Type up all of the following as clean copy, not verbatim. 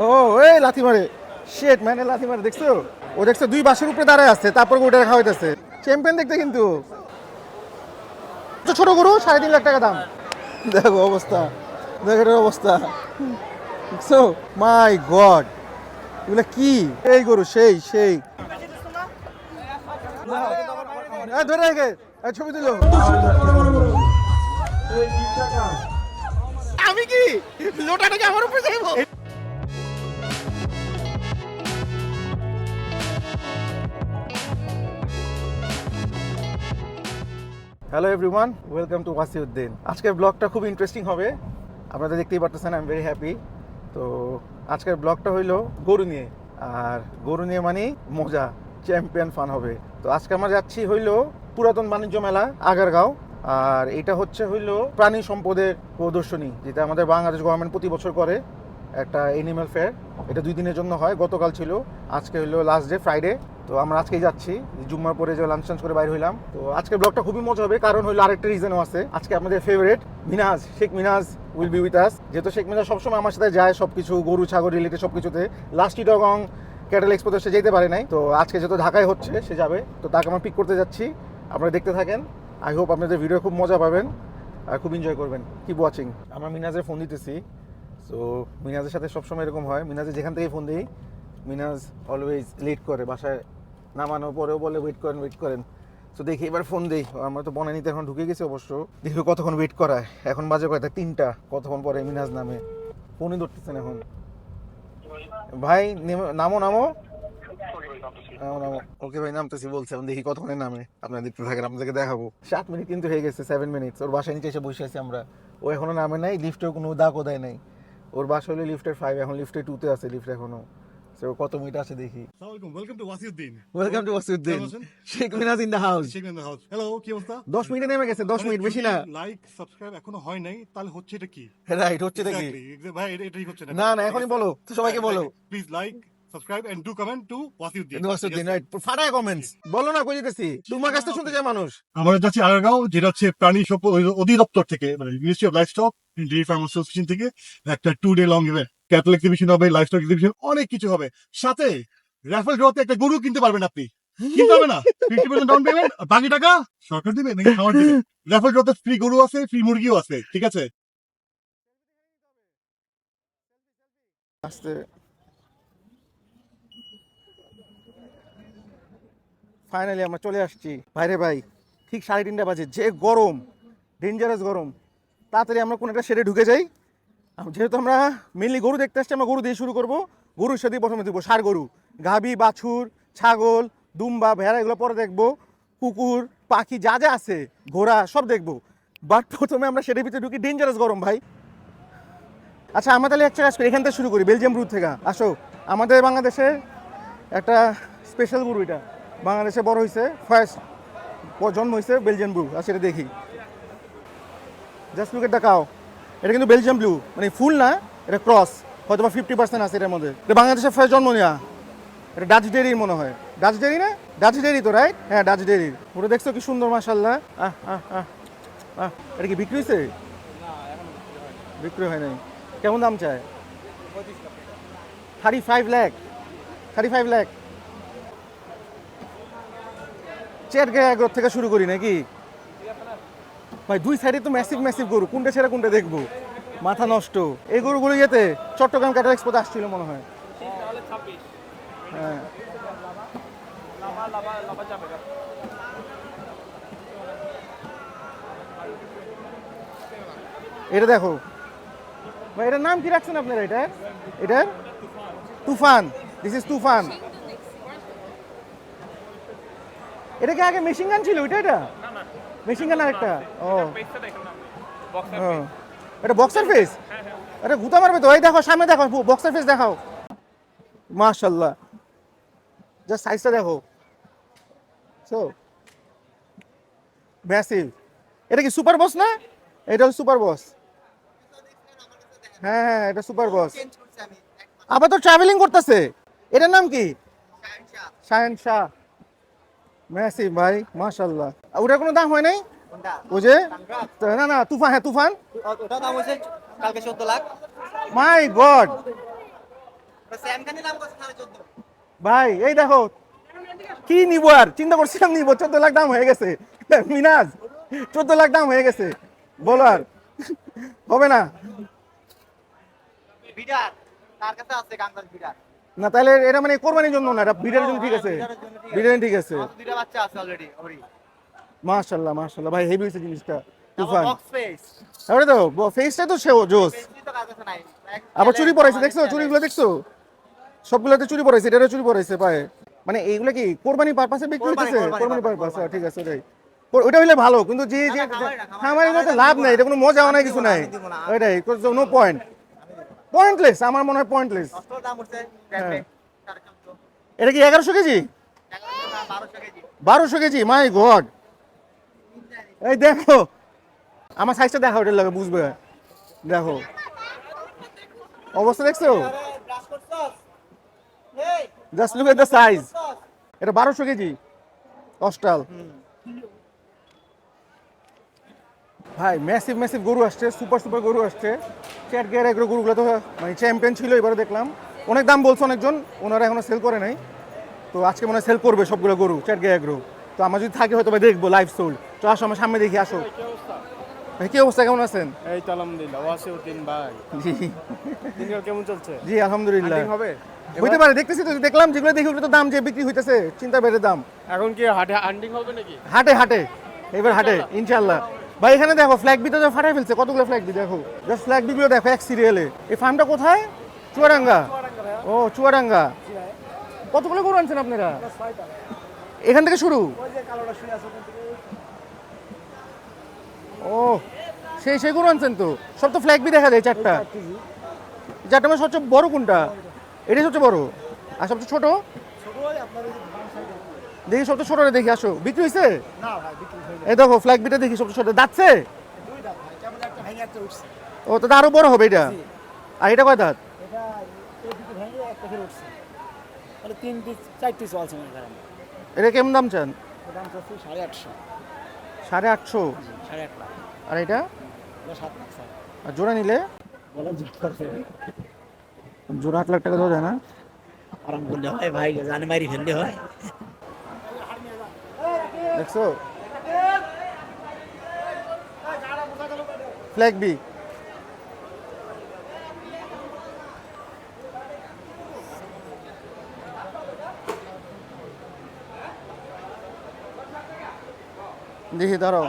ও এই লাথি মারে, শেট মানে লাথি মারে, দেখছো? ও দেখছো দুই বাসের উপরে দাঁড়ায় আছে, তারপর ওটা খাওয়াইতেছে। চ্যাম্পিয়ন দেখতে কিন্তু ছোট গরু 3.5 লাখ টাকা দাম। দেখো অবস্থা, দেখো এটার অবস্থা, দেখছো? মাই গড, এগুলো কি? এই গরু সেই সেই ধরে রেখে ছবি তুলো। আমি কি লোটাটাকে আমার উপরে যাইবো? Hello everyone, welcome to Wasiuddin. আজকের ব্লগটা খুব ইন্টারেস্টিং হবে, আপনারা দেখতেই পারতেছেন। I am very happy. তো আজকের ব্লগটা হইলো গরু নিয়ে, আর গরু নিয়ে মানে মজা, চ্যাম্পিয়ন ফান হবে। তো আজকে আমরা যাচ্ছি হইলো পুরাতন বাণিজ্য মেলা আগারগাঁও, আর এটা হইলো প্রাণী সম্পদের প্রদর্শনী, যেটা আমাদের বাংলাদেশ গভর্নমেন্ট প্রতি বছর করে, একটা এনিম্যাল ফেয়ার। এটা 2 দিনের জন্য হয়, গতকাল ছিল, আজকে হইলো লাস্ট ডে, ফ্রাইডে। তো আমরা আজকেই যাচ্ছি, জুম্মার পরে যে লাঞ্চ টাঞ্চ করে বাইরে হইলাম। তো আজকের ব্লগটা খুবই মজা হবে, কারণ হইলো আরেকটা রিজনও আছে। আজকে আমাদের favourite Minaj, Sheikh Minaj will be with us. যেহেতু শেখ মিনাজ সবসময় আমার সাথে যায় সবকিছু, গরু ছাগল রিলেটেড সবকিছুতে। লাস্ট চিটাগং ক্যাটেল এক্সপোতে সে যেতে পারে নাই, তো আজকে যেহেতু ঢাকায় হচ্ছে সে যাবে, তো তাকে আমরা পিক করতে যাচ্ছি। আপনারা দেখতে থাকেন, আই হোপ আপনাদের ভিডিও খুব মজা পাবেন আর খুব এনজয় করবেন। Keep watching. আমরা মিনাজের ফোন দিতেছি। সো মিনাজের সাথে সবসময় এরকম হয়, মিনাজের যেখান থেকে ফোন দিই মিনাজ অলওয়েজ লেট করে, বাসায় নামানোর পরেও বলে ওয়েট করেন। তো দেখি এবার ফোন দিই। আমরা তো বনানীতে এখন ঢুকে গেছি অবশ্য, দেখি কতক্ষণ ওয়েট করায়। এখন বাজে কয়টা, 3টা। কতক্ষণ পরে মিনাজ নামে, ফোনই ধরতেছেন এখন। ভাই নামো নামো নামো। ওকে ভাই নামতেছি বলছে, এখন দেখি কতক্ষণে নামে। আপনারা দেখতে থাকেন, আপনাদেরকে দেখাবো। 7 মিনিট কিন্তু হয়ে গেছে, 7 মিনিট। ওর বাসায় নিচে এসে বসে আছি আমরা, ও এখনো নামে নাই, লিফটেও কোনো দাগও দেয় নাই। ওর বাসা হলো লিফটের 5, এখন লিফটে 2-তে আছে লিফট এখনো। সো কত মিনিট আছে দেখি। Welcome to Wasiuddin. Welcome to Wasiuddin. Sheikh Minaj in the house. Sheikh in the house. Hello, কি অবস্থা? 10 মিনিটে নেমে গেছে, 10 মিনিট বেশি না। লাইক সাবস্ক্রাইব এখনো হয় নাই, তাহলে হচ্ছে এটা কি? রাইট, হচ্ছে নাকি? ভাই এটাই হচ্ছে না। না না, এখনই বলো তো, সবাইকে বলো। Please like subscribe and do comment to Wasiuddin. Wasiuddin, right, ফাটায় কমেন্টস বলো না, কই যেতেছি? তোমার কাছ থেকে শুনতে চায় মানুষ। আমরা যাচ্ছি আগারগাঁও, যেটা হচ্ছে প্রাণী সম্পদ অধিদপ্তর থেকে, মানে ministry of livestock dairy farm association থেকে একটা 2 day long event. Cattle exhibition হবে, লাইভস্টক এক্সিবিশন, অনেক কিছু হবে। সাথে রাফেল ড্রতে একটা গরু কিনতে পারবেন আপনি। কিনতে হবে না, 50% ডাউন পেমেন্ট, বাকি টাকা সরকার দিবে নাকি খাওয়ার দিবে। রাফেল ড্রতে ফ্রি গরু আছে, ফ্রি মুরগিও আছে, ঠিক আছে? আস্তে, ফাইনালি আমরা চলে আসছি। ভাইরে ভাই, ঠিক 3:30 বাজে, যে গরম, ডেঞ্জারাস গরম। তাড়াতাড়ি আমরা কোনো একটা শেডে ঢুকে যাই। যেহেতু আমরা মেনলি গরু দেখতে আসছি, আমরা গরু দিয়ে শুরু করবো। গরুর সাথে প্রথমে দেখবো ষাঁড় গরু, গাভী, বাছুর, ছাগল, দুম্বা, ভেড়া, এগুলো পরে দেখবো। কুকুর, পাখি, যা যা আছে, ঘোড়া, সব দেখবো। বাট প্রথমে আমরা শেডের ভিতরে ঢুকি, ডেঞ্জারাস গরম ভাই। আচ্ছা, আমরা তাহলে একটা কাজ করি, এখান থেকে শুরু করি, বেলজিয়াম ব্রু থেকে। আসো, আমাদের বাংলাদেশে একটা স্পেশাল গরু, এটা বাংলাদেশে বড় হয়েছে, ফার্স্ট জন্ম হয়েছে বেলজিয়াম ব্রু। আর সেটা দেখি, just look at the cow. এটা কিন্তু বেলজিয়াম ব্লু, মানে ফুল না, এটা ক্রস, হয়তো বা 50% আছে এটার মধ্যে। এটা বাংলাদেশে ফার্স্ট জন্ম নেওয়া। এটা ডাচ ডেরির মনে হয়, ডাচ ডেরি না? ডাচ ডেরি তো, রাইট? হ্যাঁ, ডাচ ডেরির। ওটা দেখছো কি সুন্দর, মাশাআল্লাহ। এটা কি বিক্রি হয়েছে? বিক্রি হয় নাই। কেমন দাম চায়? 35 লাখ। 35 লাখ। চেয়ার গ্রোথ থেকে শুরু করি নাকি ভাই? 2 সাইডে তো ম্যাসিভ ম্যাসিভ গরু, কোনটা ছেড়ে কোনটা দেখবো, মাথা নষ্ট। এই গরুগুলো ইয়েতে চট্টগ্রাম ক্যাটেল এক্সপোতে আসছিল মনে হয়। হ্যাঁ, এটা দেখো ভাই, এটার নাম কি রাখছেন আপনারা? এটার তুফান। দিস ইজ তুফান। এটা কি আগে মেশিন গান ছিল? এটা মেশিন গান আরেকটা। ও, এটা বক্সার ফেস। এটা গুতা মারবে তো। এই দেখো সামনে, দেখো বক্সার ফেস দেখাও। মাশাআল্লাহ, জাস্ট সাইজটা দেখো। So massive. এটা কি সুপার বস না? এটা সুপার বস। হ্যাঁ হ্যাঁ, এটা সুপার বস। আবার তো ট্রাভেলিং করতেছে। এটার নাম কি? শাহেনশাহ। ম্যাসিভ ভাই, মাশাআল্লাহ। ওটার কোনো দাম হয় নাই? ওই যে, না না, তুফান। হ্যাঁ, তুফান। ওটা দাম হয়েছে কালকে 14 লাখ। মাই গড, ভাই এই দেখো কি নিব, আর চিন্তা করছিলাম নিব, 14 লাখ দাম হয়ে গেছে। মিনাজ 14 লাখ দাম হয়ে গেছে, বলো আর হবে না? না তাহলে এটা মানে কোরবানির জন্য না, এটা বিডের জন্য ঠিক আছে, বিডের ঠিক আছে। মাশাআল্লাহ মাশাআল্লাহ ভাই, হেভি হয়েছে জিনিসটা, তুফান। আরে তো ফেসটা তো সেও জোস। আবার চুরি পরাইছে, দেখছো চুরিগুলো দেখছো, সবগুলোতে চুরি পরাইছে, এটারও চুরি পরাইছে পায়ে। মানে এইগুলো কি কোরবানি পারপাসে বিক্রি হইতেছে? কোরবানি পারপাস, ঠিক আছে ওটাই, ওটা হইলে ভালো। কিন্তু যে যে খামারের মধ্যে লাভ নাই, এটা কোনো মজাও নাই, কিছু নাই, ওইটাই নো পয়েন্ট, পয়েন্টলেস, আমার মনে হয় পয়েন্টলেস। এটা কি 1100 কেজি? 1200 কেজি, মাই গড। এই দেখো আমার সাইজটা দেখো, ওটার লাগে বুঝবে, দেখো অবস্থা দেখছো, just look at the size. এটা 1200 কেজি অস্টাল। ভাই ম্যাসিভ ম্যাসিভ গরু আসছে, সুপার সুপার গরু আসছে। চ্যাট গিয়ার এগ্রো গরুগুলো তো মানে চ্যাম্পিয়ন ছিল, এবারে দেখলাম অনেক দাম বলছে অনেকজন, ওনারা এখনো সেল করে নাই। তো আজকে মনে হয় সেল করবে সবগুলো গরু চ্যাট গিয়ার এগ্রো। তো আমরা যদি থাকি হয়তো ভাই দেখবো লাইভ সোল্ড। তো আসো আমার সামনে দেখি, আসো ভাই। কি অবস্থা, কেমন আছেন? এই তো আলহামদুলিল্লাহ, ওয়াসিউদ্দিন ভাই। জি দিনকাল কেমন চলছে? জি আলহামদুলিল্লাহ। Hunting হবে হইতে পারে, দেখতেছি তো, দেখলাম যেগুলো দেখি ওগুলো তো দাম যে বিক্রি হইতেছে চিন্তা বেড়ে দাম। এখন কি হাটে হান্টিং হবে নাকি? হাটে হাটে এবার হাটে ইনশাআল্লাহ। ভাই এখানে দেখো ফ্ল্যাগ বিটা তো ফাটাই ফেলছে, কতগুলো ফ্ল্যাগ বি দেখো, জাস্ট ফ্ল্যাগ বিগুলো দেখো এক সিরিয়ালে। এই ফার্মটা কোথায়? চুয়াডাঙ্গা। ও চুয়াডাঙ্গা। কতগুলো গরু আনছেন আপনারা? এখান থেকে শুরু? ও সেই সেই গরু আনছেন তো, সব তো ফ্ল্যাগ বি দেখা যায় চারটা। চারটা মানে সবচেয়ে বড় কোনটা? এটাই সবচেয়ে বড়, আর সবচেয়ে ছোট দেখি, সবচেয়ে ছোটটা দেখি, আসো। বিক্রি হয়েছে? এই দেখো ফ্ল্যাগ বিটা দেখি, সবচেয়ে ছোট দাঁতছে। ও তো আরো বড় হবে এটা। আর এটা কয় দাঁত? এটা কেমন দাম চান? 850। আর এটা? আর জোড়া নিলে? জোড়া 8 লাখ টাকা দেওয়া যায় না? আরাম করলে হয় ভাই, জানে মারি ফেললে হয়। দেখছো ফ্ল্যাগ বি। দেখি দাঁড়াও,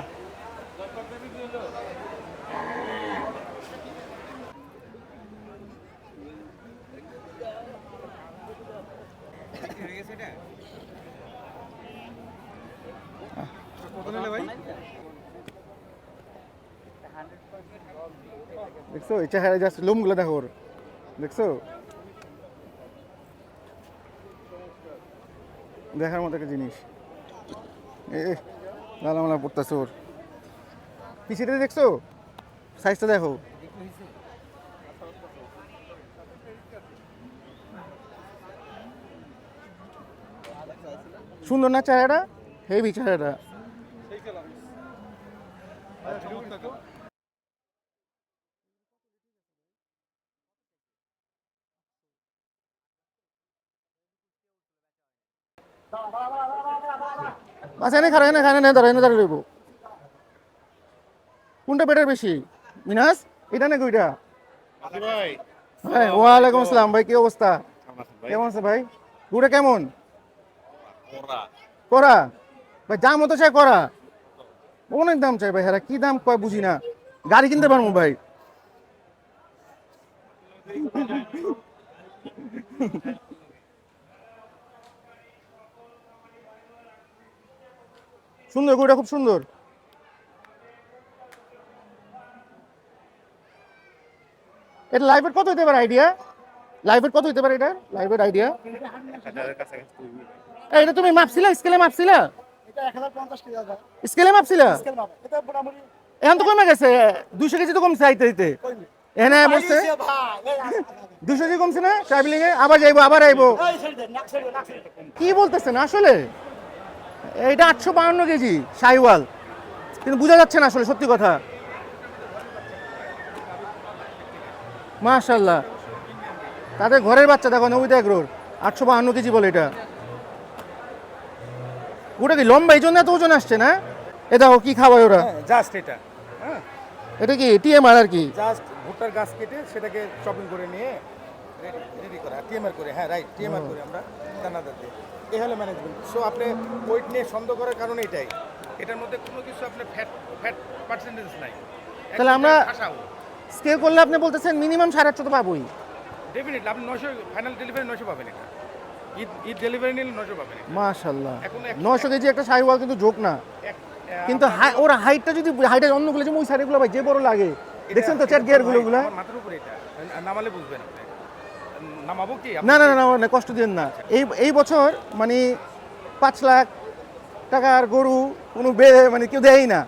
দেখছো এই চেহারা, জাস্ট লোমগুলো দেখো ওর, দেখছো দেখার মতো একটা জিনিস। লালামালা পড়তেছে ওর পিছিয়ে, দেখছো সাইজটা দেখো। সুন্দর না চেহারাটা? হেভি চেহারাটা। আচ্ছা এনে খারাপ, এনে খানে দাঁড়া, এনে দাঁড়িয়ে রইব। কোনটা বেটার বেশি মিনাস, এটা নাকি ওইটা? হ্যাঁ ওয়ালাইকুম আসসালাম ভাই, কি অবস্থা, কেমন আছে ভাই? গুড়া কেমন? করা ভাই, দাম হতো চাই করা, অনেক দাম চাই ভাই। হ্যাঁ কি দাম কয় বুঝি না, গাড়ি কিনতে পারবো ভাই। সুন্দর গরুটা, খুব সুন্দর। এটা লাইভের কত হইতে পারে আইডিয়া? লাইভের কত হইতে পারে এটা? লাইভের আইডিয়া এটা তুমি মাপছিলা, স্কেলে মাপছিলা? স্কেলে মাপছিলা? এখন তো কমে গেছে, 200 কেজি তো কমছে আইতে আইতে। এখানে বসছে 200 কেজি কমছে না ট্রাভেলিং এ? আবার যাইবো, আবার আইবো, কি বলতেছেন আসলে? এইটা 852 কেজি শাইওয়াল, কিন্তু বোঝা যাচ্ছে না আসলে, সত্যি কথা। মাশাআল্লাহ তাদের ঘরের বাচ্চা দেখো নবিতা এগ্রোর 852 কেজি বলে এটা। ওটা কি লম্বা এই জন্য এত ওজন আসছে না? এ দেখো কি খাওয়ায় ওরা, জাস্ট এটা, হ্যাঁ, এটা কি টিএমআর আর কি? জাস্ট ভুট্টার গাছ কেটে সেটাকে চপিং করে নিয়ে রেডি করা, টিএমআর করে, হ্যাঁ রাইট, টিএমআর করে আমরা দানাদার দিই। এই হলো ম্যানেজমেন্ট। সো আপনি ওয়েট নিয়ে সন্দেহ করার কারণ এটাই, এটার মধ্যে কোনো কিছু আপনার ফ্যাট পার্সেন্টেজ নাই। তাহলে আমরা স্কেল করলে আপনি বলতেছেন মিনিমাম 850 তো পাবোই। ডেফিনেটলি আপনি 900 ফাইনাল ডেলিভারি 900 পাবেন। এটা ঈদ ডেলিভারি নিলে 900 পাবেন। মাশাআল্লাহ, এখন 900 কেজি একটা শাহিওয়াল কিন্তু যোগ না। কিন্তু ওর হাইটটা যদি হাইটের অন্যগুলো যে ওই সাইডগুলো ভাই যে বড় লাগে, দেখছেন তো চ্যাট গিয়ার গুলো মাথার উপরে এটা নামালে বুঝবেন আপনি। নামাবো কি? না না না না, কষ্ট দিন না। এই বছর মানে 5 লাখ টাকার গরু কোনো মানে কেউ দেয়ই না।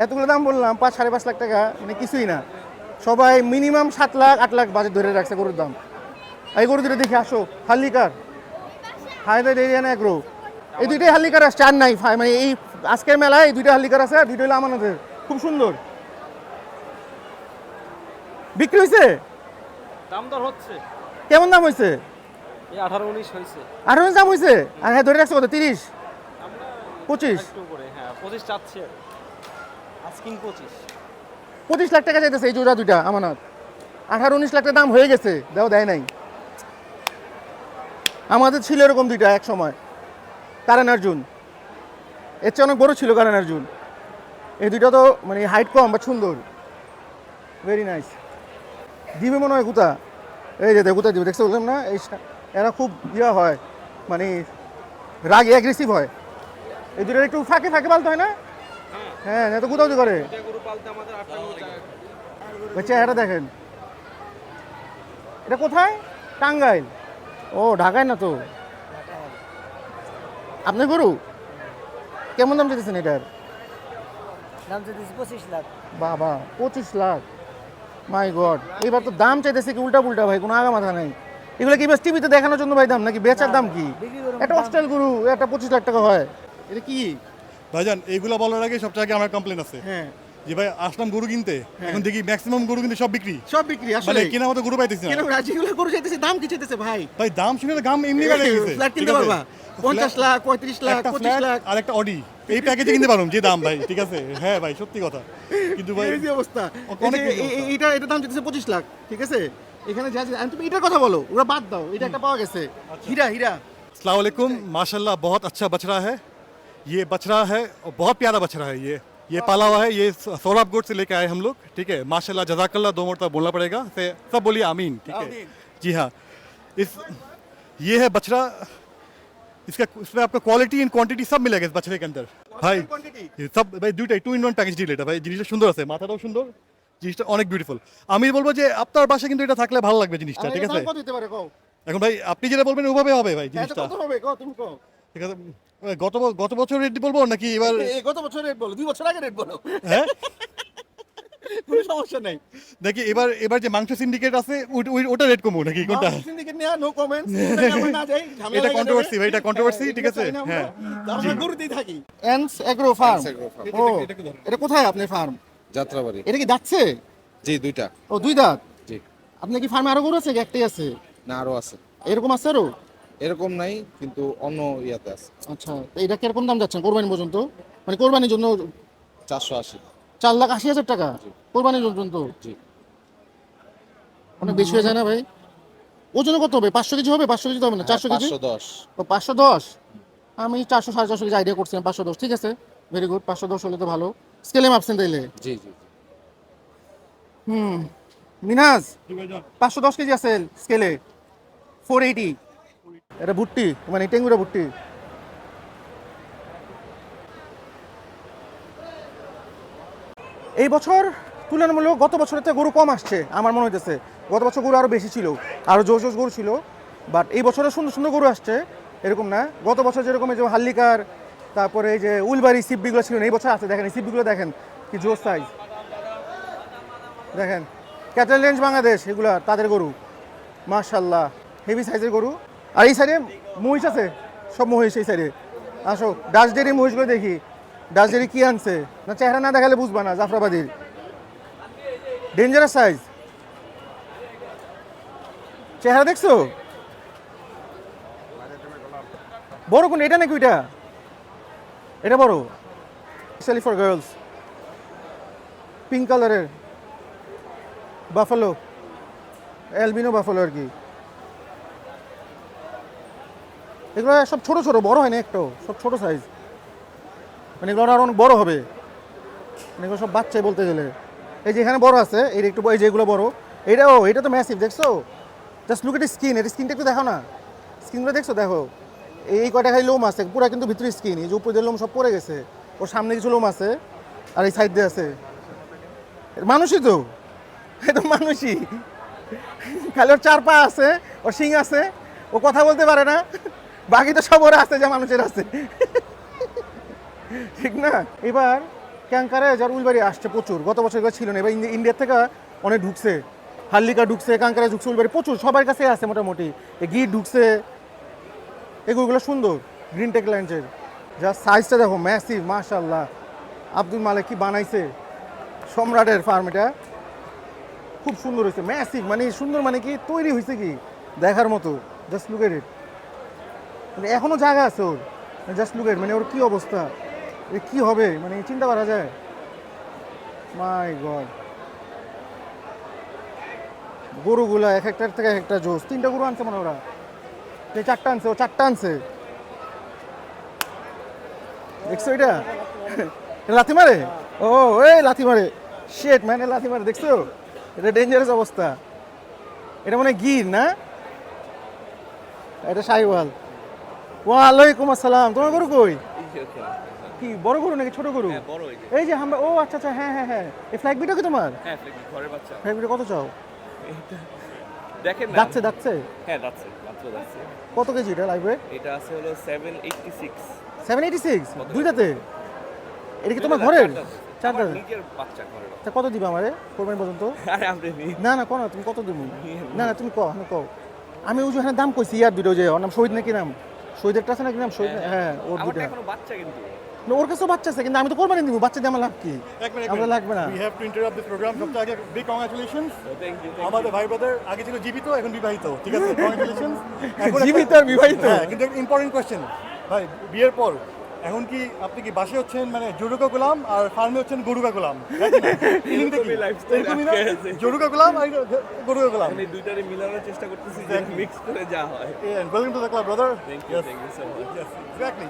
এতগুলো দাম বললাম, 5-5.5 লাখ টাকা মানে কিছুই না। সবাই মিনিমাম 7 লাখ 8 লাখ বাজেট ধরে রাখছে গরুর দাম। এই গরু দুটো দেখে আসো, হাল্লিকার হায়দ্রাবাদ এরিয়ানা এগ্রো, এই দুইটাই হাল্লিকার আসছে, আর নাই মানে এই আজকের মেলায় এই দুইটা হাল্লিকার আছে, আর দুইটা হলো আমানতের। খুব সুন্দর বিক্রি হয়েছে। দাম দর হচ্ছে, কেমন দাম হয়েছে? এই 18-19 হয়েছে। 18 দাম হয়েছে, আর হ্যাঁ ধরে রাখছে কত? 30 25 একটু করে, হ্যাঁ 25 চাচ্ছে, আস্কিং 25 লাখ টাকা চাইতেছে এই জোড়া দুইটা আমানত। 18-19 লাখ টাকা দাম হয়ে গেছে, দেয় নাই। আমাদের ছিল এরকম দুইটা এক সময়, কারণ অর্জুন, এর চেয়ে অনেক বড় ছিল কারণ অর্জুন। এই দুইটা তো মানে হাইট কম বা সুন্দর, ভেরি নাইস। দিবে মনে হয় গুতা, এই যে গুতা দিবে, দেখতে বললাম না? এরা খুব ইয়া হয়, মানে রাগে অ্যাগ্রেসিভ হয়। এই দুটো একটু ফাঁকে ফাঁকে পালতে হয় না? হ্যাঁ, এত গুতাগুতি করে। চেহারা দেখেন, এটা কোথায়? টাঙ্গাইল। ও ঢাকায় না তো। আপনার গরু কেমন দাম চাইতেছেন এটার? দাম চাইতেছি 25 লাখ। বাবা 25 লাখ, মাই গড। এবার তো দাম চাইতেছে কি উল্টা পুল্টা ভাই, কোনো আগা মাথা নাই। এগুলো কি বেশ টিভিতে দেখানোর জন্য ভাই দাম, নাকি বেচার দাম কি? একটা অস্ট্রেল গরু একটা 25 লাখ টাকা হয়, এটা কি? ভাইজান এইগুলো বলার আগে সবচেয়ে আগে আমার কমপ্লেন আছে হ্যাঁ, যে ভাই আসলাম গরু কিনতে, এখন দেখি ম্যাক্সিমাম গরু কিন্তু সব বিক্রি, সব বিক্রি মানে আসলে। কেনার মতো গরু পাইতেছি না। কেন রাজিগুলো গরু চাইতেছে, দাম কি চাইতেছে ভাই? ভাই দাম শুনে তো দাম এমনি বেড়ে গেছে। ফ্ল্যাট কিনতে পারবা 50 লাখ 35 লাখ একটা 25 লাখ, আর একটা অডি এই প্যাকেজে কিনতে পারুম যে দাম ভাই, ঠিক আছে? হ্যাঁ ভাই সত্যি কথা, কিন্তু ভাই এই যে অবস্থা। অনেক এই যে এটা দাম চাইতেছে 25 লাখ, ঠিক আছে? এখানে যা তুমি এটার কথা বলো, ওরা বাদ দাও, এটা একটা পাওয়া গেছে হীরা। अस्सलाम वालेकुम, माशाल्लाह बहुत अच्छा बछड़ा है। ये बछड़ा है और बहुत प्यारा बछड़ा है। ये पाला हुआ है, ये सौरभ गोट से लेके आए हम लोग, ठीक है? माशाल्लाह जज़ाकल्लाह 2 मरतबा बोलना पड़ेगा, से सब बोलिए आमीन, ठीक है? जी हाँ, ये है बछड़ा, इसमें आपका क्वालिटी एंड क्वांटिटी सब मिलेगा इस बछड़े के अंदर भाई। ये सब भाई দুইটাই 2 in 1 প্যাকেজ ডিল। এটা ভাই জিনিসটা সুন্দর আছে, মাথাটাও সুন্দর, জিনিসটা অনেক বিউটিফুল। আমি বলবো যে আপনার বাসায় কিন্তু এটা থাকলে ভালো লাগবে জিনিসটা, ঠিক আছে? কত দিতে পারে কও? এখন ভাই আপনি যেটা বলবেন ওভাবে হবে ভাই এটা জিনিসটা, কত হবে কও, তুমি কও। ঠিক আছে? গত বছর রেট বলবো নাকি এবার? এই গত বছর রেট বলো, 2 বছর আগে রেট বলো, হ্যাঁ কোনো সমস্যা নাই। নাকি এবার যে মাংস সিন্ডিকেট আছে ওটা রেট কমবো নাকি কোনটা? সিন্ডিকেট নিয়া নো কমেন্টস, আমরা না যাই, ঝামেলা এটা লাগে কন্ট্রোভার্সি যাবে। ভাই, এটা কন্ট্রোভার্সি, ঠিক আছে? চাই না আমরা, হ্যাঁ আমরা গরুতেই থাকি। এন্স এগ্রো ফার্ম। ও এটা কোথায় আপনার ফার্ম? যাত্রাবাড়ি। এটা কি দাঁতছে? জি, দুইটা। ও 2 দাঁত। জি। আপনার কি ফার্মে আরো গরু আছে, কি একটাই আছে? না আরো আছে, এরকম আছে আরো? এরকম নাই কিন্তু অন্য ইয়াতে আছে। আচ্ছা, তো এটা কিরকম দাম যাচ্ছেন কোরবানি পর্যন্ত? মানে কোরবানির জন্য 480। 4,80,000 টাকা কোরবানির পর্যন্ত? জি। অনেক বেশি হয়ে যায় না ভাই? ওজনে কত হবে? 500 কেজি হবে? 500 কেজি তো হবে না, 400 কেজি? 510। ও 510। আমি 400 450 কেজি আইডিয়া করছিলাম, 510 ঠিক আছে, ভেরি গুড। 510 হলে তো ভালো। স্কেলে মাপছেন তাইলে? জি জি। মিনাজ 510 কেজি আছে স্কেলে, 480। এটা ভুট্টি, মানে টেঙ্গুরা ভুট্টি। এই বছর তুলনামূলক গত বছরের থেকে গরু কম আসছে আমার মনে হইতেছে। গত বছর গরু আরও বেশি ছিল, আরও জোশ জোশ গরু ছিল, বাট এই বছরে সুন্দর সুন্দর গরু আসছে, এরকম না। গত বছর যেরকম এই যে হাল্লিকার, তারপরে এই যে উলবাড়ি সিপবিগুলো ছিল না, এই বছর আছে। দেখেন এই সিপবিগুলো দেখেন কি জোশ সাইজ, দেখেন ক্যাটেল রেঞ্জ বাংলাদেশ, এগুলা তাদের গরু, মাশাল্লাহ হেভি সাইজের গরু। আর এই সাইডে মহিষ আছে, সব মহিষ এই সাইডে। আসো ডাচডেরি মহিষগুলো দেখি, ডাচডেরি কি আনছে না, চেহারা না দেখালে বুঝবা না। জাফরাবাদির ডেঞ্জারাস সাইজ, চেহারা দেখছো? বড় কোন এটা নাকি ওইটা? এটা বড়, স্পেশালি ফর গার্লস, পিঙ্ক কালারের বাফালো, অ্যালবিনো বাফালো আর কি। এগুলো সব ছোট ছোট, বড় হয় না একটাও, সব ছোট সাইজ, মানে এগুলো আরো অনেক বড় হবে, মানে এগুলো সব বাচ্চাই বলতে গেলে। এই যে এখানে বড় আছে, এই একটু, এই যে এগুলো বড়, এটা তো ম্যাসিভ, দেখছো? জাস্ট লুক এট স্কিন, এটা স্কিনটা একটু দেখো না, স্কিনগুলো দেখছো? দেখো, এই কয়টা খালি লোম আছে, পুরো কিন্তু ভিতরে স্কিন, এই যে উপরে দিয়ে লোম সব পড়ে গেছে, ওর সামনে কিছু লোম আছে, আর এই সাইড দিয়ে আছে। মানুষই তো, এটা মানুষই, খালি ওর 4 পা আছে, ওর শিং আছে, ও কথা বলতে পারে না, বাকি তো সব ওরা আছে যা মানুষের আছে, ঠিক না? এবার ক্যাঙ্কারে যার উলবাড়ি আসছে প্রচুর, গত বছর এগুলো ছিল না, এবার ইন্ডিয়ার থেকে অনেক ঢুকছে, হাল্লিকা ঢুকছে, কাঙ্কারা ঢুকছে, উলবাড়ি প্রচুর, সবার কাছে আছে মোটামুটি, এই গিট ঢুকছে, এগুলো সুন্দর গ্রিন টেক ল্যান্ডের। যা সাইজটা দেখো, ম্যাসিভ, মাশাআল্লাহ। আব্দুল মালিক কি বানাইছে, সম্রাটের ফার্ম, এটা খুব সুন্দর হয়েছে, ম্যাসিভ, মানে সুন্দর, মানে কি তৈরি হয়েছে কি দেখার মতো, জাস্ট লুক এট ইট। মানে এখনো জায়গা আছে ওর, জাস্ট লুক এট, মানে ওর কি অবস্থা, এ কি হবে, মানে চিন্তা করা যায়? মাই গড, গরুগুলা এক একটার থেকে এক একটা জোস। 3টা গরু আনছে মানে ওরা, 4টা আনছে, ও 4টা আনছে, দেখছো? এটা লাথি মারে, ও এই লাথি মারে, শেট মানে লাথি মারে, দেখছো? এটা ডেঞ্জারাস অবস্থা। এটা মানে গির না, এটা শাহিওয়াল। ওয়ালাইকুম আসসালাম, তোমার গরু কই? কি বড় গরু নাকি ছোট গরু? এই যে আমরা, ও আচ্ছা আচ্ছা, হ্যাঁ হ্যাঁ হ্যাঁ, এই ফ্ল্যাগ বিটা কি তোমার? হ্যাঁ, ঘরের বাচ্চা। ফ্ল্যাগ বিটা কত চাও? দেখেন না। যাচ্ছে যাচ্ছে, হ্যাঁ, যাচ্ছে, মাত্র যাচ্ছে। কত কেজি এটা লাইভ ওয়েট? এটা আছে হলো 786। 786 দুইটাতে? এটা কি তোমার ঘরের? চারটা? আমার নিজের বাচ্চা ঘরের বাচ্চা। তা কত দিবা আমারে কোরবানি পর্যন্ত? আরে আপনি নিন। না না, কো না, তুমি কত দিবো? না না, তুমি কও, আমি কও। আমি ওই যে এখানে দাম কইছি, ইয়ার দুটো, যে ওর নাম শহীদ নাকি নাম, শহীদের আছে নাকি নাম শহীদ, হ্যাঁ ওর আমার দুটা। এখনো বাচ্চা কিন্তু। না, ওর কাছেও বাচ্চা আছে, কিন্তু আমি তো কোরবানি দিব, বাচ্চা দিয়ে আমার লাভ কি? আমরা লাগবে না। We have to interrupt this program. সবচেয়ে আগে big congratulations. Thank you. আমাদের ভাই ব্রাদার আগে ছিল জীবিত, এখন বিবাহিত, ঠিক আছে? কংগ্রেচুলেশনস। জীবিত আর বিবাহিত? হ্যাঁ, কিন্তু ইম্পর্টেন্ট কোশ্চেন ভাই, বিয়ের পর এখন কি আপনি কি বাসে হচ্ছেন মানে জরুকা গোলাম, আর ফার্মে হচ্ছেন গরুকা গোলাম? এরকমই lifestyle আটকে আছে। জরুকা গোলাম আর গরুকা গোলাম। আমি দুইটারে মিলানোর চেষ্টা করতেছি, যে মিক্স করে যা হয়। Welcome to the club brother. Thank you so much. Exactly,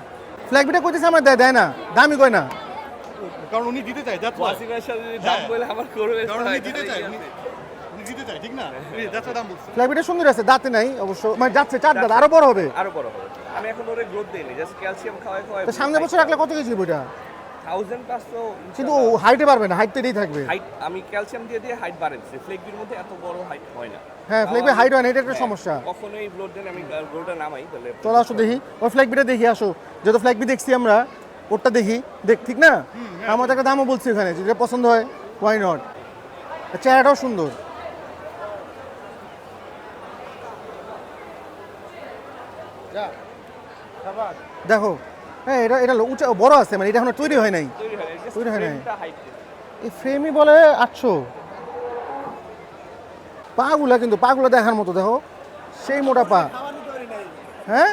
flag বিটা কইতেছে আমরা, দেয় দেয় না, দামি কয় না। কারণ উনি দিতে চায়, দ্যাটস ওয়াই। ওয়াসিমের সাথে যদি দাম বলে আমার করবে, কারণ উনি দিতে চায়, উনি দিতে চায়, ঠিক না? দ্যাটস ওয়াই দাম বলছে। ফ্ল্যাগ বিটা সুন্দর আছে, দাঁতে নাই অবশ্য, মানে যাচ্ছে 4 দাঁত, আরো বড় হবে। আরো বড় হবে। আমি এখন ওরে গ্রোথ দেইনি, জাস্ট ক্যালসিয়াম খাওয়াই খাওয়াই। তো সামনে বছর রাখলে কত কেজি বইটা? 1000 প্লাস তো। কিন্তু হাইটে পারবে না, হাইট তো এটাই থাকবে। হাইট আমি ক্যালসিয়াম দিয়ে হাইট বাড়াচ্ছি। ফ্লেগবির মধ্যে এত বড় হাইট হয় না। হ্যাঁ, ফ্ল্যাগ বিটা হাইট হয় না, এটা একটা সমস্যা। কখনোই ব্লড দেন, আমি গোলটা নামাই তাহলে। চলো আসো দেখি, ওই ফ্ল্যাগ বিটা দেখি, আসো, যেহেতু ফ্ল্যাগ বি দেখছি আমরা, ওরটা দেখি, দেখ, ঠিক না? আমাদের একটা দামও বলছি ওখানে, যদি পছন্দ হয় ওয়াই নট। চেহারাটাও সুন্দর। দেখো, হ্যাঁ, এটা এটা উঁচা বড় আছে, মানে এটা এখনো তৈরি হয় নাই। তৈরি হয় না, তৈরি হয় নাই। ফ্রেমটা হাইট। এই ফ্রেমই বলে 800। পাগুলা কিন্তু, পাগুলা দেখার মতো, দেখো সেই মোটা পা। হ্যাঁ,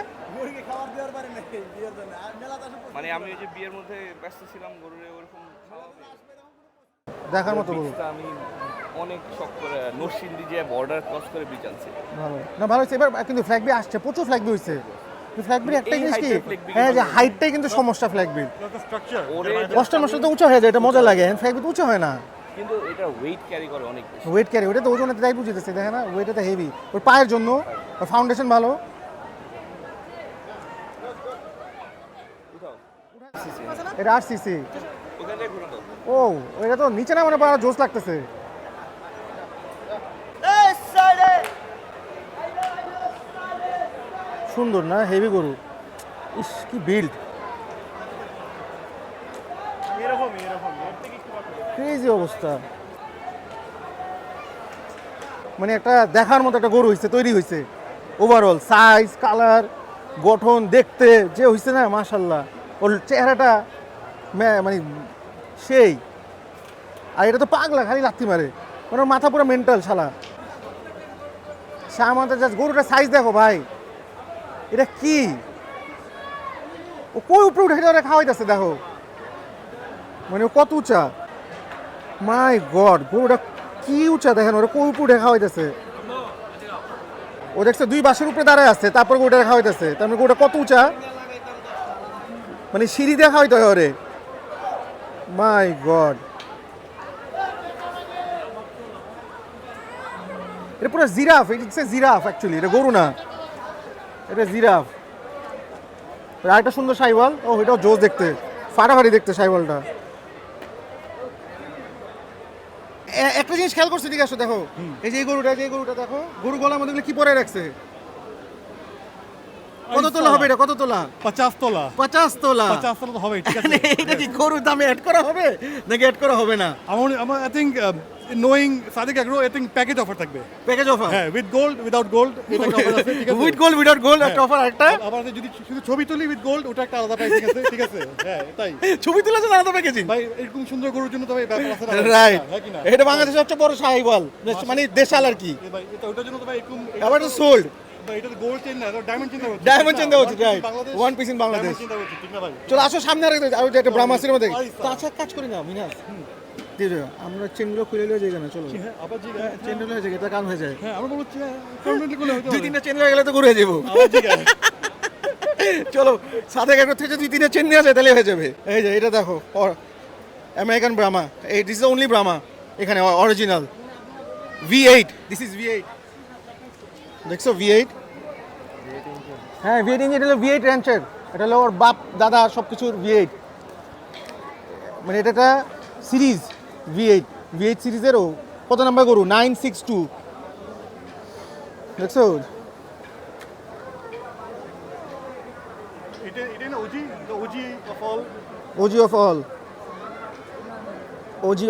মানে আমি ওই যে বিয়ের মধ্যে ব্যস্ত ছিলাম, গরুরে ওরকম খাওয়াবে। দেখার মতো গরু। বীজটা আমি অনেক শখ করে নরসিংদী যে বর্ডার ক্রস করে বীজ আনছি। ভালো না, ভালো হচ্ছে। এবার কিন্তু ফ্ল্যাগ বি আসছে, প্রচুর ফ্ল্যাগ বি হয়েছে। ফ্ল্যাগ বির একটা এই জিনিস কি, height এর flag bee হ্যাঁ, যে ভালো। হাইটটাই কিন্তু সমস্যা ফ্ল্যাগ বির। স্ট্রাকচার ওরে কষ্টের মশলা তো উঁচা হয়ে যায়, এটা মজা লাগে। ফ্ল্যাগ বি তো উঁচা হয় না, কিন্তু এটা ওয়েট ক্যারি করে অনেক বেশি। ওয়েট ক্যারি, ওটা তো ওজনে তাই বুঝিতেছে, দেখে না, ওয়েট তো হেভি। ওর পায়ের জন্য ফাউন্ডেশন ভালো। এটা RCC। ওখানে ঘুরে দাও। ও, এটা তো নিচে না, মানে পাড়া জোস লাগতেছে। সুন্দর না, হেভি গরু, ইস কি বিল্ড, ক্রেজি অবস্থা। মানে একটা দেখার মতো একটা গরু হয়েছে, তৈরি হয়েছে। ওভারঅল সাইজ, কালার, গঠন, দেখতে যে হয়েছে না, মাশাল্লাহ। ওর চেহারাটা মানে সেই। আর এটা তো পাগলা, খালি লাথি মারে, মানে ওর মাথা পুরো মেন্টাল শালা। আমাদের জাস্ট গরুটার সাইজ দেখো ভাই, এটা কি, ও কই উপরে উঠে ওরা খাওয়াইতেছে দেখো, মানে ও কত উঁচা, মাই গড, গরুটা কি উঁচা দেখেন, ওরা কই উপরে উঠে খাওয়াইতেছে, ও দেখছে 2 বাঁশের উপরে দাঁড়ায় আছে, তারপর গরুটা খাওয়াইতেছে, তার মানে গরুটা কত উঁচা, মানে সিঁড়ি দিয়ে খাওয়াইতে হয় ওরে, মাই গড। এটা পুরো giraffe, it's a giraffe actually, এটা গরু না, এটা জিরাফ। আর একটা সুন্দর সাইওয়াল, ও এটাও জোস দেখতে, ফাটাফাটি দেখতে সাইওয়ালটা। একটা জিনিস খেয়াল করছি, ঠিক আছে দেখো, এই যে এই গরুটা দেখো, গরু গলার মধ্যে কি পরে রাখছে, কত তোলা হবে এটা, কত তোলা? 50 তোলা। 50 তোলা। 50 তোলা তো হবে, ঠিক আছে। এটা কি গরুর দামে অ্যাড করা হবে নাকি অ্যাড করা হবে না? আমার I think knowing Sadiq Agro, I think package offer থাকবে। প্যাকেজ অফার, হ্যাঁ, উইথ গোল্ড উইদাউট গোল্ড এটা একটা অফার আছে, ঠিক আছে। উইথ গোল্ড উইদাউট গোল্ড একটা অফার, একটা আবার যদি শুধু ছবি তুলি উইথ গোল্ড, ওটা একটা আলাদা প্রাইসিং আছে, ঠিক আছে। হ্যাঁ, তাই ছবি তুলে আছে আলাদা প্যাকেজিং ভাই, এরকম সুন্দর গরুর জন্য তো ভাই ব্যাপার আছে না, রাইট। হ্যাঁ কি না? এটা বাংলাদেশের সবচেয়ে বড় সাইওয়াল, মানে দেশাল আর কি, ভাই এটা ওটার জন্য তো ভাই এরকম, আবার তো সোল্ড, ভাই এটা তো গোল্ড চেন না, এটা ডায়মন্ড চেন হচ্ছে, ডায়মন্ড চেন দেওয়া হচ্ছে, right, Bangladesh, one piece in Bangladesh. Diamond chain হচ্ছে, ঠিক না ভাই? চলো আসো সামনে আর যে একটা ব্রাহ্মাসের মধ্যে, আচ্ছা। তো আচ্ছা এক কাজ করি না মিনাস, দিয়ে দাও, আমরা চেনগুলো খুলে লিয়ে যাই না, চলো হ্যাঁ, আবার জি, চেনগুলো হয়ে যায়, এটা কাম হয়ে যায়, হ্যাঁ আমরা বলছি পার্মানেন্টলি কোলে হতে 2-3টা চেন হয়ে গেলে তো ঘুরে যাবো। আবার ঠিক আছে। চলো সাথে একটা থেকে 2-3টা চেন নিয়ে আসে তাহলে হয়ে যাবে। এই যে এটা দেখো, আমেরিকান ব্রাহ্মা, এই দিস ইজ অনলি ব্রাহ্মা এখানে original V8, this is V8, দেখছো V8, হ্যাঁ V8 ইঞ্জিন, এটা হলো V8 র্যাঞ্চের, এটা হলো ওর বাপ দাদা সব কিছুর V8, মানে এটা একটা সিরিজ V8 সিরিজেরও কত নাম্বার গরু, 962, দেখছো, এটা না OG, the OG of all। OG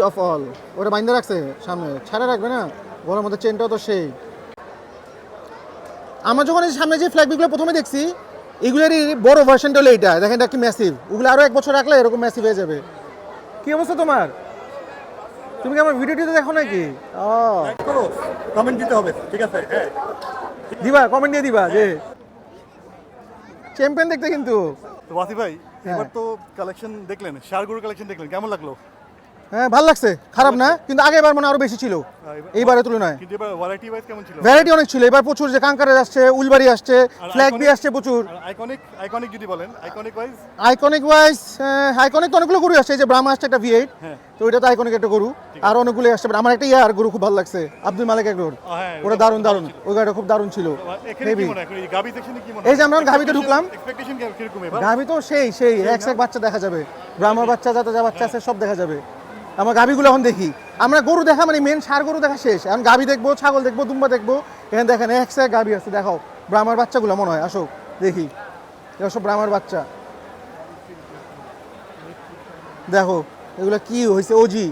of all, ওটা বাইন্দা রাখছে সামনে, ছাড়া রাখবে না, গলার মধ্যে চেনটাও তো সেই। আমরা যখন এই সামনে যে ফ্ল্যাগগুলো প্রথমে দেখছি, এগুলোরই বড় ভার্সনটা হলো এইটা, দেখেন এটা কি ম্যাসিভ, ওগুলো আরও 1 বছর রাখলে এরকম ম্যাসিভ হয়ে যাবে। কি অবস্থা তোমার, তুমি কি আমার ভিডিওটিতে দেখো নাকি? ও করো, কমেন্ট দিতে হবে, ঠিক আছে। হ্যাঁ, দিবা, কমেন্ট দিয়ে দিবা যে চ্যাম্পিয়ন দেখতে কিন্তু। তো ওয়াসি ভাই, এবার তো কালেকশন দেখলেন, ষাঁড় কালেকশন দেখলেন, কেমন লাগলো? হ্যাঁ ভালো লাগছে, খারাপ না, কিন্তু আগেবার মানে আরো বেশি ছিল এইবারের তুলনায়, কিন্তু এবার ভ্যারাইটি ওয়াইজ কেমন ছিল? ভ্যারাইটি অনেক ছিল এবার, প্রচুর, যে কাঙ্কারের আসছে, উলবাড়ি আসছে, ফ্ল্যাগ বি আসছে প্রচুর, আইকনিক যদি বলেন, আইকনিক ওয়াইজ আইকনিক তো অনেকগুলো গরু আসছে, এই যে ব্রাহ্মা আসছে একটা V8, হ্যাঁ। তো ওইটা তো আইকনিক একটা গরু, আর অনেকগুলো আসছে, but আমার একটা ইয়ার গরু খুব ভালো লাগছে, আব্দুল মালিক এগ্রোর, হ্যাঁ, ওটা দারুণ, ওই গাড়িটা খুব দারুণ ছিল। এখানে কি মনে হয়, এখন এই গাবি সেকশনে কি মনে হয়? এই যে আমরা এখন গাভীতে ঢুকলাম, এক্সপেকটেশন কিরকম এবার? গাভী তো সেই এক বাচ্চা দেখা যাবে, ব্রাহ্মার বাচ্চা যা বাচ্চা আছে সব দেখা যাবে। আমরা গাভীগুলো এখন দেখি, আমরা গরু দেখা মানে মেন ষাঁড় গরু দেখা শেষ, এখন গাভী দেখবো, ছাগল দেখবো, দুম্বা দেখবো, এখানে দেখেন এক গাভী আছে, দেখাও ব্রাহ্মার বাচ্চাগুলো মনে হয়, আসো দেখি, এগুলো সব ব্রাহ্মার বাচ্চা, দেখো এগুলো কি হয়েছে, ওজি,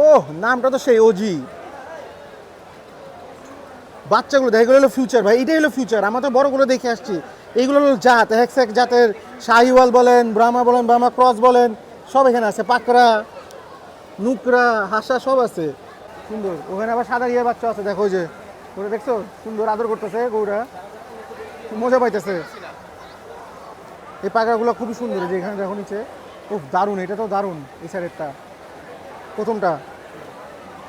ও নামটা তো সেই ওজি, বাচ্চাগুলো দেখো, এগুলো হলো ফিউচার ভাই, এটাই হলো ফিউচার, আমরা তো বড়গুলো দেখে আসছি, এইগুলো হলো জাত, এক জাতের শাহিওয়াল বলেন, ব্রাহ্মা বলেন, ব্রাহ্মা ক্রস বলেন, সব এখানে আছে, পাকড়া, নুকরা, হাসা সব আছে, সুন্দর। ওখানে আবার সাদা ইয়ে বাচ্চা আছে, দেখো ওই যে ওটা দেখছো, সুন্দর আদর করতেছে গৌরা, মজা পাইতেছে, এই পাকড়াগুলো খুবই সুন্দর, যে এখানে দেখো নিচে, ও দারুণ, এটা তো দারুণ, এই সাইডেরটা প্রথমটা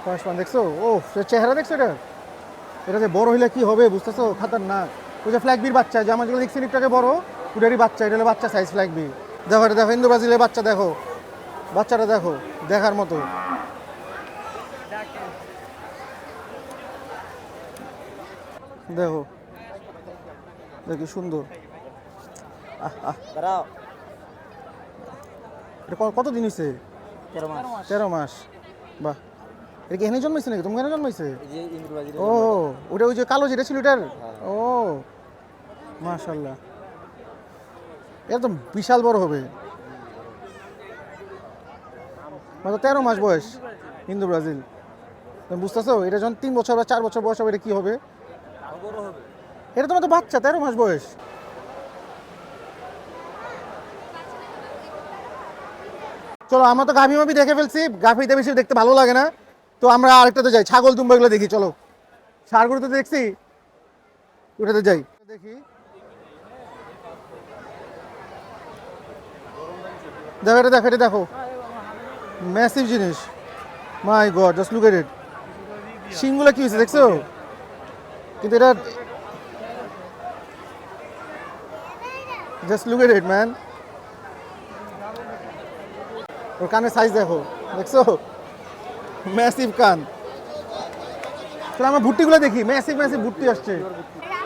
ফার্স্ট ওয়ান, দেখছো, ও চেহারা দেখছো এটা যে বড় হইলে কি হবে বুঝতেছো, খাতারনাক। ওই যে ফ্ল্যাগ বির বাচ্চা, যে আমার যেগুলো দেখছি একটু আগে বড়, ওটারই বাচ্চা, এটা হলো বাচ্চা সাইজ ফ্ল্যাগ বি, দেখো এটা দেখো, ইন্দো ব্রাজিলের বাচ্চা, দেখো বাচ্চাটা দেখো, দেখার মতো, দেখো দেখি সুন্দর, দাঁড়াও, এটা কত দিন হয়েছে? 13 মাস। 13 মাস, বাহ। এটা কি এখানে জন্মাইছে নাকি, তুমি এখানে জন্মাইছে? এই যে ইন্দ্রবাজির ও ওটা ওই যে কালো যেটা ছিল এটার, ও মাশাআল্লাহ, এটা তো বিশাল বড় হবে, মাত্র 13 মাস বয়স, ইন্দো ব্রাজিল, তুমি বুঝতেছো, এটা যখন 3 বছর বা 4 বছর বয়স হবে, এটা কি হবে, বড় হবে। এটা তোমার তো বাচ্চা, 13 মাস বয়স। চলো আমরা তো গাভী মাভি দেখে ফেলছি, গাভীতে বেশি দেখতে ভালো লাগে না, তো আমরা আরেকটাতে যাই, ছাগল দুম্বা এগুলো দেখি, চলো। ষাঁড় গরু তো দেখছি, ওটাতে যাই দেখি। দেখো এটা দেখো, এটা দেখো, ম্যাসিভ জিনিস। My god, just look at it. শিংগুলো কি হয়েছে দেখছো? কিন্তু এটা just look at it man. ওর কানের সাইজ দেখো, দেখছো? ম্যাসিভ কান। তাহলে আমার ভুট্টিগুলো দেখি, ম্যাসিভ ম্যাসিভ ভুট্টি আসছে।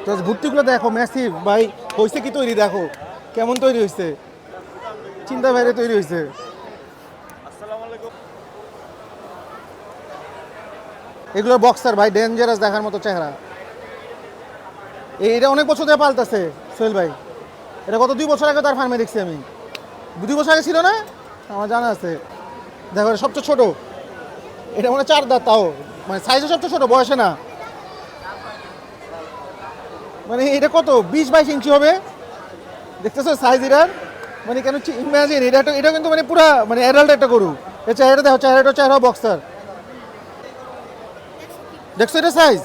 তো ভুট্টিগুলো দেখো ম্যাসিভ ভাই। হয়েছে কি তৈরি দেখো, কেমন তৈরি হয়েছে, চিন্তা বাইরে তৈরি হয়েছে। এগুলো বক্সার ভাই, ডেঞ্জারাস দেখার মতো চেহারা। এটা অনেক বছর ধরে পাল্টাছে সোহেল ভাই। এটা গত 2 বছর আগে তার ফার্মে দেখছি আমি। 2 বছর আগে ছিল না, আমার জানা আছে। দেখো এটা সবচেয়ে ছোট, এটা মানে 4 দাঁত, তাও মানে সাইজে সবচেয়ে ছোট, বয়সে না। মানে এটা কত 20-22 ইঞ্চি হবে, দেখতেছো সাইজ এটার? মানে কেন ইমাজিন, এটা কিন্তু মানে পুরা মানে অ্যাডাল্ট একটা গরু। এই চেহারাটা দেখো, চেহারা বক্সার। দেখছো এটা সাইজ?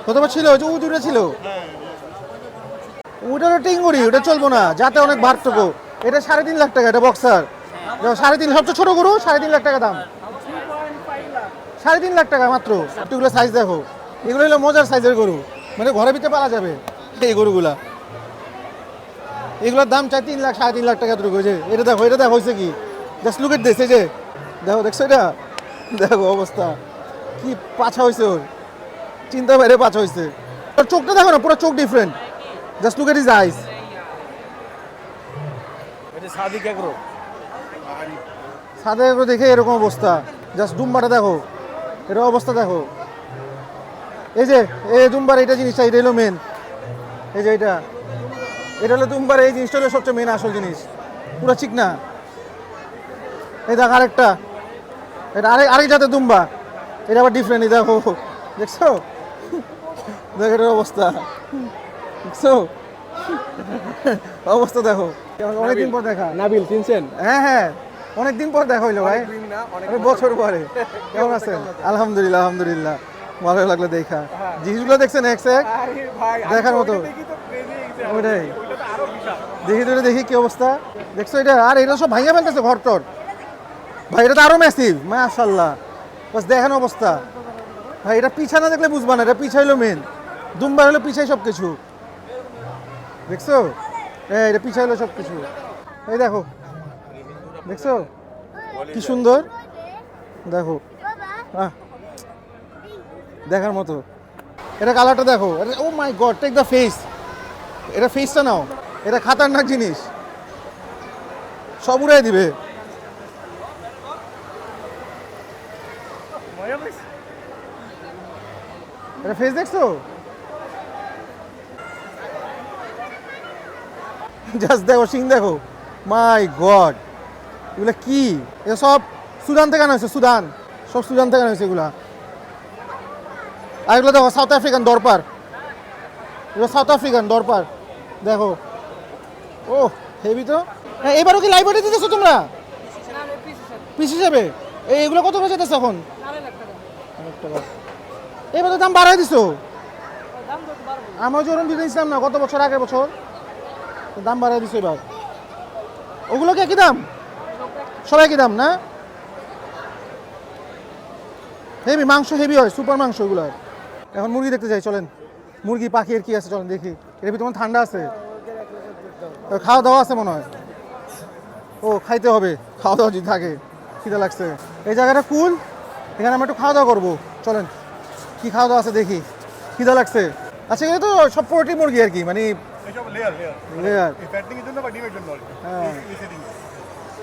কতবার ছিল? ওই যে উজুরে ছিল, ওটারও টিঙ্গুরি, ওটা চলবো না, যাতে অনেক পার্থক্য। এটা 3.5 লাখ টাকা, এটা বক্সার। 3.5, সবচেয়ে ছোট গরু 3.5 লাখ টাকা দাম। 3.5 লাখ টাকা মাত্র। এগুলো সাইজ দেখো, এগুলো হলো মজার সাইজের গরু, মানে ঘরের ভিতরে পালা যাবে এই গরুগুলা। এগুলোর দাম চাই 3 লাখ 3.5 লাখ টাকা দুটো। যে এটা দেখো, এটা দেখো হয়েছে কি, জাস্ট লুক এট দিস। এই যে দেখো, দেখছো এটা? দেখো অবস্থা কি পাছা হয়েছে ওর, চিন্তা বাইরে পাছা হয়েছে। ওর চোখটা দেখো না, পুরো চোখ ডিফারেন্ট। জাস্ট লুক এট হিজ আইস। এটা সাদিক এগ্রো। সাদা এগুলো দেখে এরকম অবস্থা। জাস্ট ডুম্বাটা দেখো, এরকম অবস্থা দেখো। এই যে এই দুম্বার, এটা জিনিসটা, এটা হলো মেন। এই যে এটা হলো দুম্বার, এই জিনিসটা হলো সবচেয়ে মেন আসল জিনিস, পুরো চিকনা। এই দেখ আরেকটা, এটা আরেক জাতের দুম্বা, এটা আবার ডিফারেন্ট। এই দেখো, দেখছো? দেখ এটার অবস্থা, দেখছো অবস্থা দেখো। অনেকদিন পর দেখা। নাবিল চিনছেন? হ্যাঁ হ্যাঁ, অনেকদিন পর দেখা হইলো ভাই, অনেক বছর পরে। কেমন আছেন? আলহামদুলিল্লাহ, আলহামদুলিল্লাহ, ভালো লাগলো দেখা। জিনিসগুলো দেখছেন এক সে এক দেখার মতো। ওইটাই দেখি, ধরে দেখি কি অবস্থা, দেখছো এটা? আর এটা সব ভাঙিয়ে ফেলতেছে ঘর টর ভাই। এটা তো আরো ম্যাসিভ, মাশাআল্লাহ, বাস দেখেন অবস্থা ভাই। এটা পিছা না দেখলে বুঝবা না, এটা পিছা হইলো মেন। দুম্বার হলো পিছাই সব কিছু, দেখছো? এটা পিছা হলো সব কিছু। এই দেখো, দেখছো কি সুন্দর, দেখো দেখার মতো। এটা কালারটা দেখো, ও মাই গড, টেক দ্য ফেস। এটা ফেসটা নাও, এটা খাতারনাক জিনিস, সব উড়াই দিবে। এটা ফেস দেখছো? জাস্ট দেখো, সিং দেখো, মাই গড, এগুলো কি? এটা সব সুদান থেকে আনা হয়েছে, সুদান, সব সুদান থেকে আনা হয়েছে এগুলা। আর এগুলো দেখো সাউথ আফ্রিকান দরপার, এগুলো সাউথ আফ্রিকান দরপার দেখো। ও হেভি তো। হ্যাঁ, এবারও কি লাইব্রেরি দিতেছো তোমরা পিস হিসেবে? এইগুলো কত করে যেতেছে এখন? 1 টাকা। এবার তো দাম বাড়াই দিছো। আমরা যখন দিতে দিচ্ছিলাম না গত বছর, আগের বছর, দাম বাড়াই দিছো এবার। ওগুলো কি একই দাম? সবাই একই দাম না? হেভি মাংস, হেভি হয়, সুপার মাংস ওগুলো। এখন মুরগি দেখতে যাই, চলেন। মুরগি পাখি এর কি আছে চলেন দেখি। এর ভিতরে ঠান্ডা আছে, খাওয়া দাওয়া আছে মনে হয়। ও খাইতে হবে, খাওয়া দাওয়া যদি থাকে, খিদে লাগছে। এই জায়গাটা কুল, এখানে আমরা একটু খাওয়া দাওয়া করবো, চলেন। কি খাওয়া দাওয়া আছে দেখি, খিদে লাগছে। আচ্ছা, এগুলো তো সব পোল্ট্রি মুরগি আর কি, মানে এসব লেয়ার লেয়ার। এই প্যাকিং এর জন্য বা ডিমের জন্য আর কি। হ্যাঁ, এই সেটিং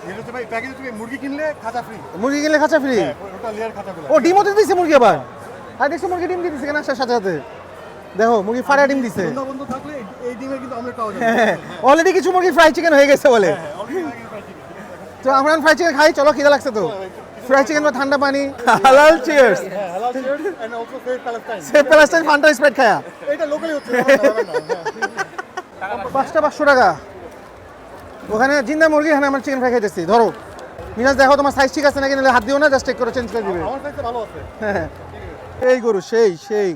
এগুলো তো ভাই প্যাকেজে তুমি মুরগি কিনলে খাঁচা ফ্রি। মুরগি কিনলে খাঁচা ফ্রি? ওটা লেয়ার খাঁচাগুলো। ও ডিমও তো দিচ্ছে মুরগি আবার। আর দেখছো মুরগি ডিম দিতেছে কেন আসার সাথে সাথে, দেখো মুরগি ফাড়া ডিম দিছে। বন্ধ বন্ধ থাকলে এই ডিমের কিন্তু অমলেট পাওয়া যায়। হ্যাঁ, অলরেডি কিছু মুরগি ফ্রাই চিকেন হয়ে গেছে বলে। তো আমরা ফ্রাই চিকেন খাই, চলো, খিদে লাগছে তো। ফ্রাই চিকেন বা ঠান্ডা পানি, হালাল চিয়ার্স। হ্যাঁ, হালাল cheers and also save Palestine. Save Palestine Fanta Sprite খায়া। এটা লোকালি হচ্ছে, 5টা 500 টাকা। ওখানে জিন্দা মুরগি, এখানে আমরা চিকেন ফ্রাই খাইতেছি। ধরো মিরাজ, দেখো তোমার সাইজ ঠিক আছে নাকি, নাহলে হাত দিও না, জাস্ট চেক করে চেঞ্জ করে দিবে। আমার সাইজে ভালো আছে। হ্যাঁ, এই গরু সেই সেই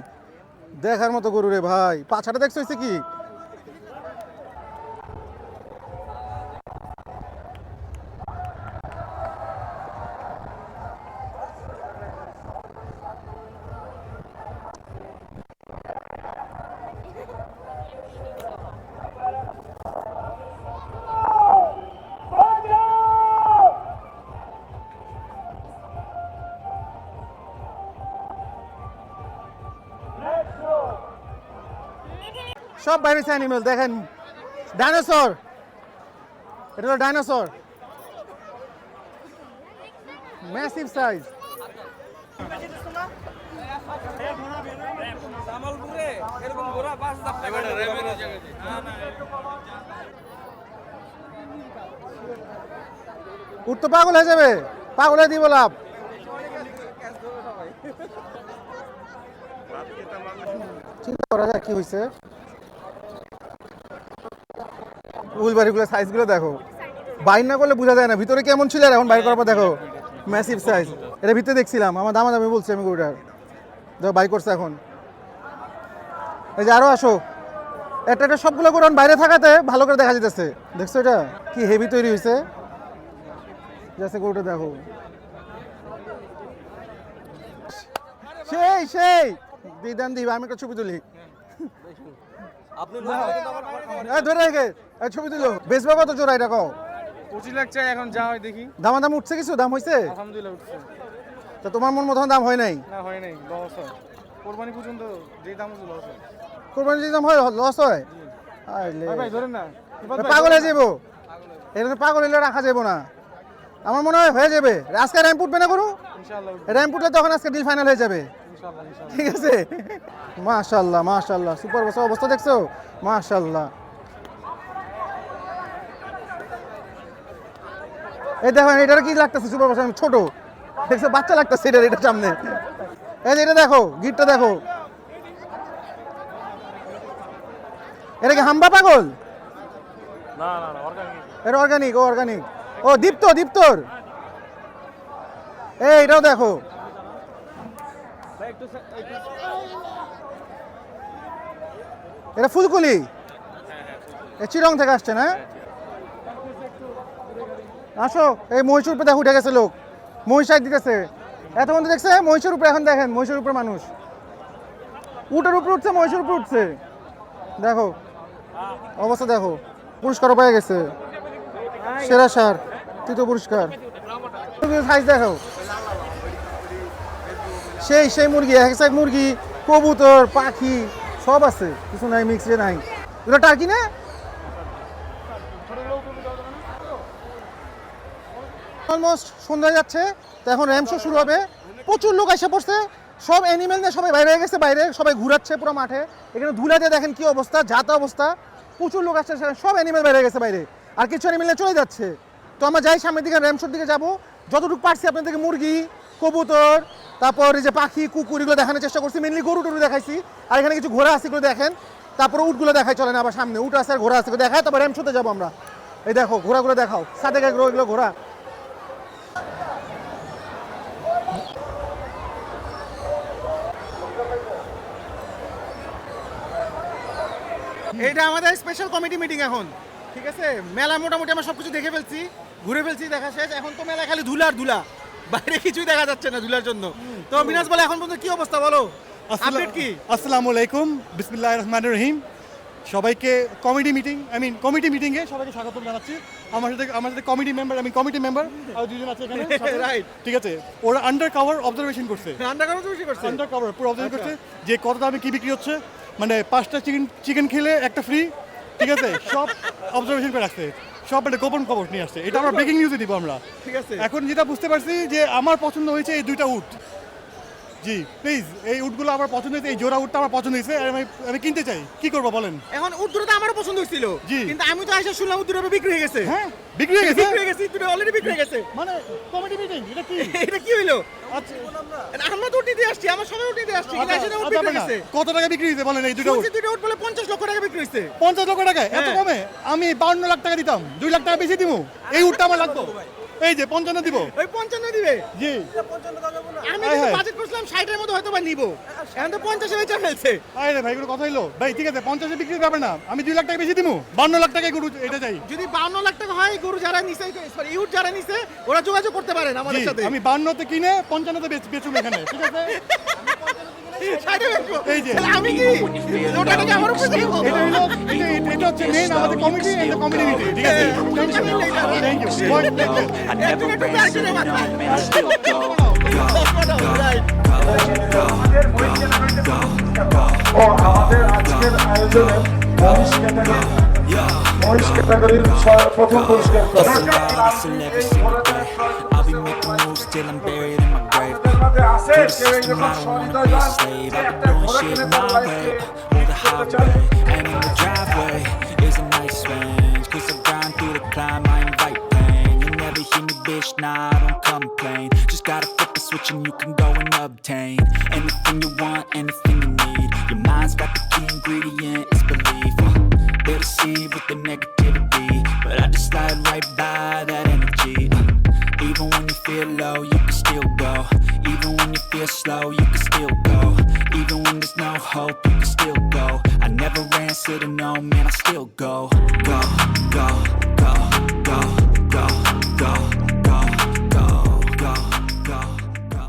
দেখার মতো গরু রে ভাই, পাছাটা দেখছো হইছে কি? সব বাইরে অ্যানিমেল দেখেন, ডাইনোসর, এটা হলো ডাইনোসর, ম্যাসিভ সাইজ। উঠতে পাগল হয়ে যাবে, পাগল হয়ে দিব লাভ। চিন্তা করা যায় কি হয়েছে। উলবাড়িগুলো সাইজগুলো দেখো, বাইর না করলে বোঝা যায় না ভিতরে কেমন ছিল, আর এখন বাইর করার পর দেখো ম্যাসিভ সাইজ। এটা ভিতরে দেখছিলাম, আমার দামাদামি বলছি আমি গরুটার, দেখো বাই করছে এখন। এই যে আরো আসো, একটা একটা সবগুলো গরু এখন বাইরে থাকাতে ভালো করে দেখা যেতেছে, দেখছো এটা কি হেভি তৈরি হয়েছে। যাচ্ছে গরুটা দেখো, সেই সেই দিদান দিব, আমি একটা ছবি তুলি। আপনি ধরে রেখে ছবি তুলো। বেচবা কত জোড়া এটা কও? 25 লাখ চাই, এখন যা হয় দেখি। দামাদাম উঠছে, কিছু দাম হয়েছে? আলহামদুলিল্লাহ উঠছে। তা তোমার মন মতন দাম হয় নাই? না হয় নাই, লস হয়। কোরবানি পর্যন্ত যে দাম হচ্ছে লস হয়। কোরবানি যদি দাম হয় লস হয়? আইলে ভাই ধরেন না, পাগল হয়ে যাবো, এখানে পাগল হলে রাখা যাবো না। আমার মনে হয় হয়ে যাবে আজকে, র্যাম্প উঠবে না করু, ইনশাআল্লাহ র্যাম্প উঠলে তখন আজকে ডিল ফাইনাল হয়ে যাবে। ইনশাআল্লাহ ইনশাআল্লাহ। ঠিক আছে, মাশাআল্লাহ মাশাআল্লাহ, সুপার বছর অবস্থা দেখছো, মাশাআল্লাহ। এই দেখো এটার কি লাগতেছে, সুপার বছর ছোট দেখছো, বাচ্চা লাগতেছে এটার, এটার সামনে। এই যে এটা দেখো, গিটটা দেখো, এটা কি হাম্বা পাগল? না না না, অর্গানিক। এটা অর্গানিক, ও অর্গানিক, ও দীপ্ত, দীপ্তর। এই এটাও দেখো, এটা ফুলকুলি, চিরং থেকে আসছে না? আসো, এই মহিষের উপরে দেখো উঠে গেছে লোক, মহিষাই দিতেছে এতক্ষণ তো দেখছে মহিষের উপরে, এখন দেখেন মহিষের উপরে মানুষ, উটের উপরে উঠছে, মহিষের উপরে উঠছে, দেখো অবস্থা দেখো। পুরস্কারও পেয়ে গেছে, সেরা সার, তৃতীয় পুরস্কার। সাইজ দেখো, সেই সেই মুরগি, এক এক মুরগি, কবুতর, পাখি সব আছে, কিছু নাই মিক্সে নাই। এগুলো টার্কি না? অলমোস্ট সন্ধ্যা হয়ে যাচ্ছে, তো এখন র্যাম্প শো শুরু হবে। প্রচুর লোক এসে পড়ছে, সব অ্যানিমেল নিয়ে সবাই বাইরে হয়ে গেছে, বাইরে সবাই ঘুরাচ্ছে পুরো মাঠে। এখানে ধুলা দিয়ে দেখেন কি অবস্থা, যাতা অবস্থা, প্রচুর লোক আসছে, সব অ্যানিমেল বাইরে হয়ে গেছে বাইরে, আর কিছু অ্যানিমেল নিয়ে চলে যাচ্ছে। তো আমরা যাই সামনের দিকে, র্যাম্প শোর দিকে যাবো, যতটুকু পারছি আপনাদেরকে মুরগি, কবুতর, তারপর এই যে পাখি, কুকুর, এগুলো দেখানোর চেষ্টা করছি। মেনলি গরু টরু দেখাইছি, আর এখানে কিছু ঘোড়া আছে, এগুলো দেখেন। তারপরে উটগুলো দেখাই, চলেন আবার সামনে উট আছে আর ঘোড়া আছে, দেখায় তারপর র্যাম্প শোতে যাবো আমরা। এই দেখো ঘোড়াগুলো দেখাও, সাথে এগুলো ঘোড়া। এইটা আমাদের স্পেশাল কমিটি মিটিং এখন, ঠিক আছে? মেলা মোটামুটি আমরা সবকিছু দেখে ফেলছি, ঘুরে ফেলছি, দেখা শেষ। এখন তো মেলা খালি ধুলা আর ধুলা, বাইরে কিছুই দেখা যাচ্ছে না ধুলার জন্য। তো মিনাজ বলে এখন পর্যন্ত কি অবস্থা বলো, আপডেট কি? আসসালামু আলাইকুম, বিসমিল্লাহির রহমানির রহিম। সবাইকে কমিটি মিটিংয়ে সবাইকে স্বাগত জানাচ্ছি। আমার সাথে কমিটি মেম্বার, আমি কমিটি মেম্বার, আর দুজন আছে এখানে রাইট, ঠিক আছে। ওরা আন্ডার কভার অবজারভেশন করছে, আন্ডার কভার পুরো অবজারভেশন করছে যে কত দামে কি বিক্রি হচ্ছে, মানে 5টা চিকেন খেলে একটা ফ্রি, ঠিক আছে, সব অবজারভেশন করে রাখছে, সব একটা গোপন খবর নিয়ে আসছে। এটা আমরা ব্রেকিং নিউজে দিব আমরা, ঠিক আছে। এখন যেটা বুঝতে পারছি যে আমার পছন্দ হয়েছে এই 2টা উট। জি প্লিজ, এই উটগুলো আমার পছন্দ হয়েছে, এই জোড়া উটটা আমার পছন্দ হয়েছে, আর আমি কিনতে চাই। কি করবো বলেন? এখন উট দুটো তো আমারও পছন্দ হয়েছিল, জি। কিন্তু আমি তো এসে শুনলাম উট দুটো বিক্রি হয়ে গেছে। হ্যাঁ বিক্রি হয়ে গেছে, অলরেডি বিক্রি হয়ে গেছে। মানে কমিটি মিটিং এটা কি? এটা কি হইলো? আচ্ছা আমরা তো উঠিতে আসছি, আমার সবাই উঠিতে আসছি, কিন্তু এসে উট বিক্রি হয়ে গেছে। কত টাকা বিক্রি হয়েছে বলেন এই 2টা উট? শুনছি দুটো উট বলে 50 লক্ষ টাকা বিক্রি হয়েছে। 50 লক্ষ টাকা? এত হ্যাঁ। কমে? আমি 52 লাখ টাকা দিতাম, 2 লাখ টাকা বেশি দিব, এই উটটা আমার লাগতো। এই যে 55 দিব ওই 55 দিবে জি আমি হায় কিন্তু হায়। বাজেট করছিলাম 60 এর মতো হয়তো বা নিব এখন তো 50 এ বেচা ফেলছে আরে ভাই এগুলো কথা হইলো ভাই ঠিক আছে 50 বিক্রি যাবে না আমি 2 লাখ টাকা বেশি দিমু 52 লাখ টাকায় গরু এটা চাই যদি 52 লাখ টাকা হয় গরু যারা নিছে সরি ইউট যারা নিছে ওরা যোগাযোগ করতে পারেন আমাদের জি, সাথে আমি 52 তে কিনে 55 তে বেচুম এখানে ঠিক আছে 60 এ বেচবো এই যে। তাহলে আমি কি ওটা টাকা আমার উপরে দেবো এটা হলো এটা হচ্ছে মেইন আমাদের কমিটি এন্ড কমিউনিটি ঠিক আছে thank you I never answer to no man, I still go. ও আমাদের আজকের আয়োজনে মহিষ ক্যাটাগরির প্রথম পুরস্কার Hustle every single day. I'll be making moves till I'm buried in my grave. আছে To the কেউ system, যখন I don't wanna সহৃদয় be a গান slave. I've been doing shit my way, or the highway. And in the driveway is a nice range. 'Cause I grind through the climb, I invite pain. You never hear me, bitch, nah, I don't complain. Just gotta flip the switch and you can go and obtain anything you want, anything you need. Your mind's got the key ingredient, it's belief. They deceive with the negativity, but I just slide right by that energy. Even when you feel low, you can still go. Even when you feel slow, you can still go. Even when there's no hope, you can still go. I never answer to no, man, I still go. Go, go, go, go, go, go, go, go, go, go, go.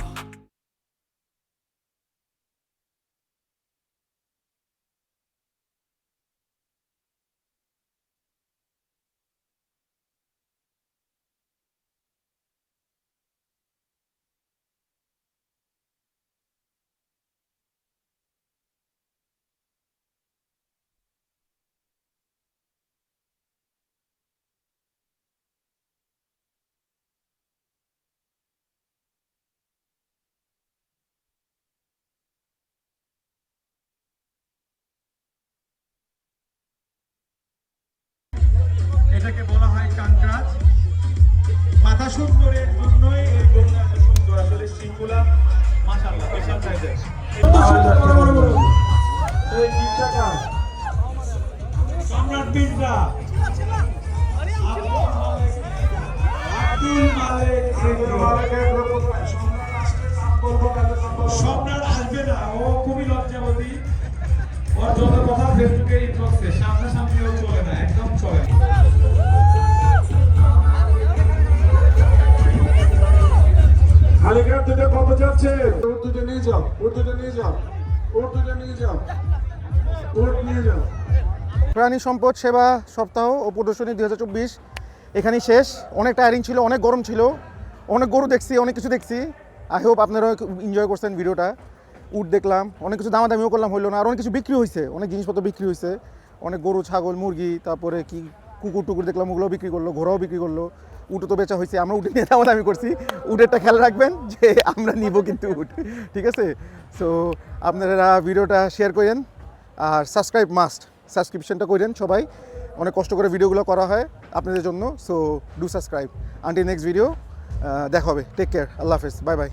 এটাকে বলা হয় কানরাজ মাথা সুন্দরের জন্যই এই গরুটা এত সুন্দর আসলে সিঙ্গুলার মাশাআল্লাহ বিশাল সাইজের এই জিনিসটা সম্রাট মির্জা আব্দুল মালিক সম্রাট আসবে না ও খুবই লজ্জাবতী ওর যত কথা ফেসবুকে চলছে সামনাসামনিও চলে না একদম চলে না খালিগ্রাম থেকে কত যাচ্ছে ওর দুটো নিয়ে যাও ওর দুটো নিয়ে যাও ওর দুটো নিয়ে যাও ওর নিয়ে যাও প্রাণী সম্পদ সেবা সপ্তাহ ও প্রদর্শনী 2024 এখানেই শেষ। অনেক টায়ারিং ছিল, অনেক গরম ছিল, অনেক গরু দেখছি, অনেক কিছু দেখছি। আই হোপ আপনারা এনজয় করছেন ভিডিওটা। উট দেখলাম, অনেক কিছু দামাদামিও করলাম, হইলো না। আর অনেক কিছু বিক্রি হয়েছে, অনেক জিনিসপত্র বিক্রি হয়েছে, অনেক গরু ছাগল মুরগি, তারপরে কি কুকুর টুকুর দেখলাম, ওগুলোও বিক্রি করলো, ঘোড়াও বিক্রি করলো, উটও তো বেচা হয়েছে। আমরা উটে নিয়ে দামাদামি করছি। উটেরটা খেয়াল রাখবেন যে আমরা নিব কিন্তু উট, ঠিক আছে? সো আপনারা ভিডিওটা শেয়ার করেন আর সাবস্ক্রাইব মাস্ট, সাবস্ক্রিপশনটা করেন সবাই। অনেক কষ্ট করে ভিডিওগুলো করা হয় আপনাদের জন্য। So do subscribe. Until next video দেখা হবে। টেক কেয়ার, আল্লাহ হাফেজ, বাই বাই।